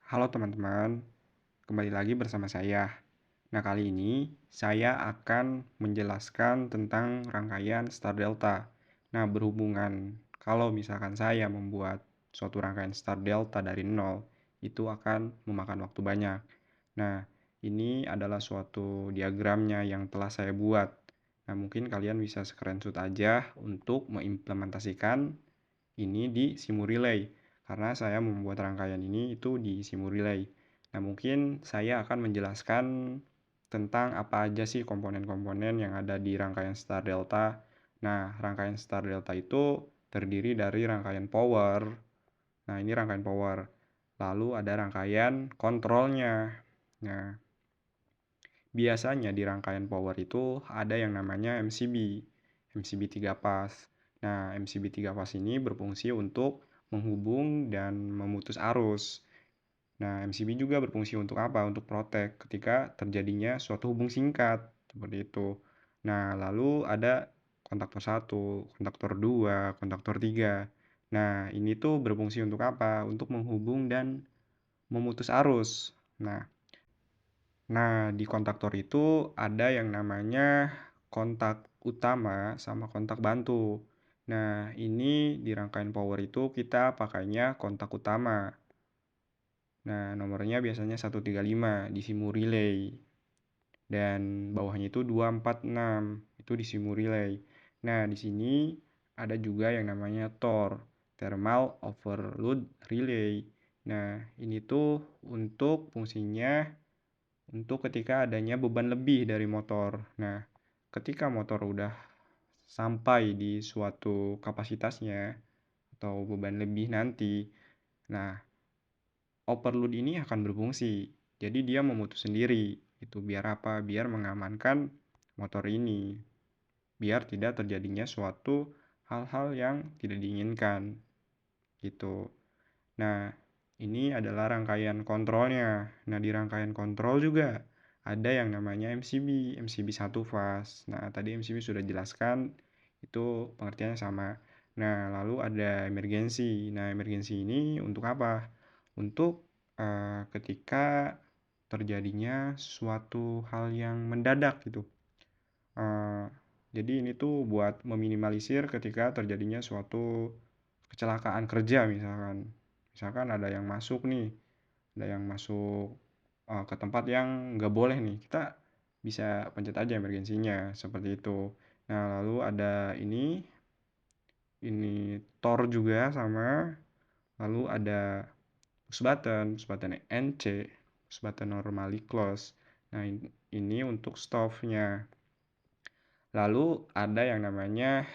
Halo teman-teman, kembali lagi bersama saya. Nah, kali ini saya akan menjelaskan tentang rangkaian star delta. Nah, berhubungan kalau misalkan saya membuat suatu rangkaian star delta dari nol, itu akan memakan waktu banyak. Nah, ini adalah suatu diagramnya yang telah saya buat. Nah, mungkin kalian bisa screenshot aja untuk mengimplementasikan ini di Simurelay, karena saya membuat rangkaian ini itu di Simurelay. Nah, mungkin saya akan menjelaskan tentang apa aja sih komponen-komponen yang ada di rangkaian star delta. Nah, rangkaian star delta itu terdiri dari rangkaian power. Nah, ini rangkaian power. Lalu ada rangkaian kontrolnya. Nah, biasanya di rangkaian power itu ada yang namanya MCB 3 pas. Nah, MCB 3 pas ini berfungsi untuk menghubung dan memutus arus. Nah, MCB juga berfungsi untuk apa? Untuk protek ketika terjadinya suatu hubung singkat, seperti itu. Nah, lalu ada kontaktor 1, kontaktor 2, kontaktor 3. Nah, ini tuh berfungsi untuk apa? Untuk menghubung dan memutus arus. Nah, di kontaktor itu ada yang namanya kontak utama sama kontak bantu. Nah, ini di rangkaian power itu kita pakainya kontak utama. Nah, nomornya biasanya 135 di simu relay. Dan bawahnya itu 246, itu di simu relay. Nah, di sini ada juga yang namanya TOR, Thermal Overload Relay. Nah, ini tuh untuk fungsinya untuk ketika adanya beban lebih dari motor. Nah, ketika motor udah sampai di suatu kapasitasnya atau beban lebih nanti, nah overload ini akan berfungsi. Jadi dia memutus sendiri. Itu biar apa? Biar mengamankan motor ini. Biar tidak terjadinya suatu hal-hal yang tidak diinginkan. Gitu. Nah, ini adalah rangkaian kontrolnya. Nah, di rangkaian kontrol juga ada yang namanya MCB 1 fase. Nah, tadi MCB sudah jelaskan, itu pengertiannya sama. Nah, lalu ada emergency. Nah, emergency ini untuk apa? Untuk ketika terjadinya suatu hal yang mendadak gitu. Eh, jadi ini tuh buat meminimalisir ketika terjadinya suatu kecelakaan kerja misalkan. Misalkan ada yang masuk nih, ada yang masuk ke tempat yang nggak boleh nih, kita bisa pencet aja emergensinya seperti itu. Nah, lalu ada ini Tor juga sama, lalu ada push button NC, push button normally close. Nah, ini untuk stop-nya. Lalu ada yang namanya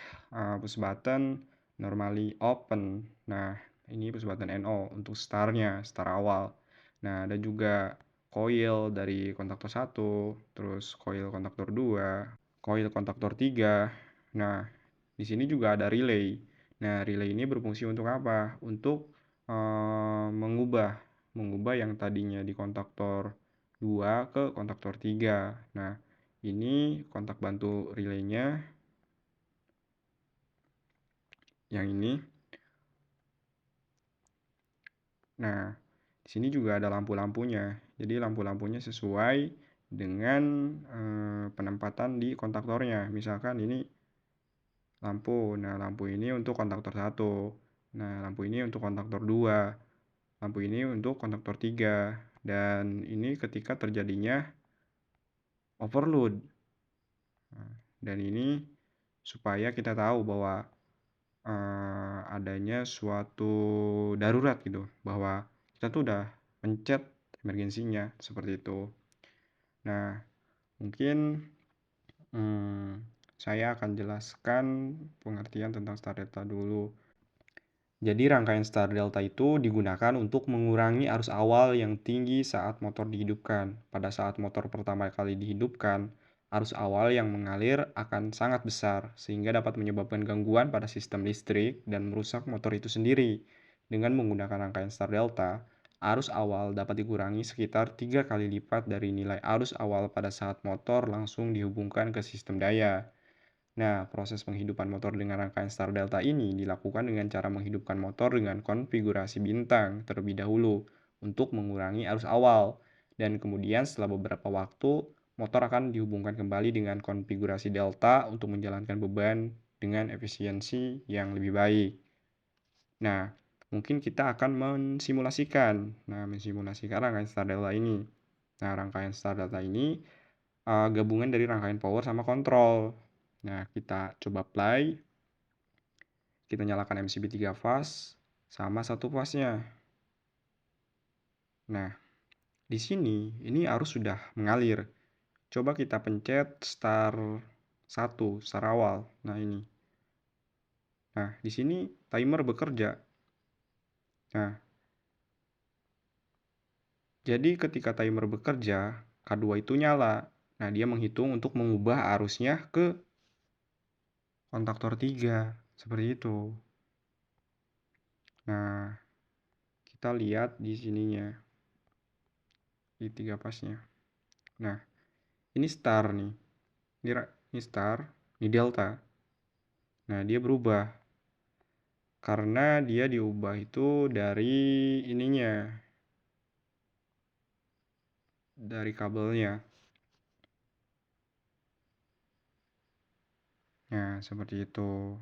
push button normally open. Nah, ini push button NO untuk start-nya, start awal. Nah, ada juga coil dari kontaktor 1, terus coil kontaktor 2, coil kontaktor 3. Nah, di sini juga ada relay. Nah, relay ini berfungsi untuk apa? Untuk mengubah yang tadinya di kontaktor 2 ke kontaktor 3. Nah, ini kontak bantu relaynya yang ini. Nah, di sini juga ada lampu-lampunya. Jadi lampu-lampunya sesuai dengan penempatan di kontaktornya. Misalkan ini lampu. Nah, lampu ini untuk kontaktor 1. Nah, lampu ini untuk kontaktor 2. Lampu ini untuk kontaktor 3. Dan ini ketika terjadinya overload. Nah, dan ini supaya kita tahu bahwa adanya suatu darurat gitu, bahwa kita tuh udah pencet emergensinya, seperti itu. Nah, mungkin saya akan jelaskan pengertian tentang star delta dulu. Jadi rangkaian star delta itu digunakan untuk mengurangi arus awal yang tinggi saat motor dihidupkan. Pada saat motor pertama kali dihidupkan, arus awal yang mengalir akan sangat besar, sehingga dapat menyebabkan gangguan pada sistem listrik dan merusak motor itu sendiri. Dengan menggunakan rangkaian star delta, arus awal dapat dikurangi sekitar 3 kali lipat dari nilai arus awal pada saat motor langsung dihubungkan ke sistem daya. Nah, proses penghidupan motor dengan rangkaian star delta ini dilakukan dengan cara menghidupkan motor dengan konfigurasi bintang terlebih dahulu untuk mengurangi arus awal. Dan kemudian setelah beberapa waktu, motor akan dihubungkan kembali dengan konfigurasi delta untuk menjalankan beban dengan efisiensi yang lebih baik. Nah, mungkin kita akan mensimulasikan rangkaian start delta ini. Nah, rangkaian start delta ini gabungan dari rangkaian power sama kontrol. Nah, kita coba play. Kita nyalakan MCB 3 fase sama 1 fase-nya. Nah, di sini ini arus sudah mengalir. Coba kita pencet start 1, start awal. Nah, ini. Nah, di sini timer bekerja. Nah, jadi ketika timer bekerja, K2 itu nyala. Nah, dia menghitung untuk mengubah arusnya ke kontaktor 3. Seperti itu. Nah, kita lihat di sininya. Di 3 pasnya. Nah, ini star nih. Ini star, ini delta. Nah, dia berubah. Karena dia diubah itu dari ininya. Dari kabelnya. Nah, seperti itu.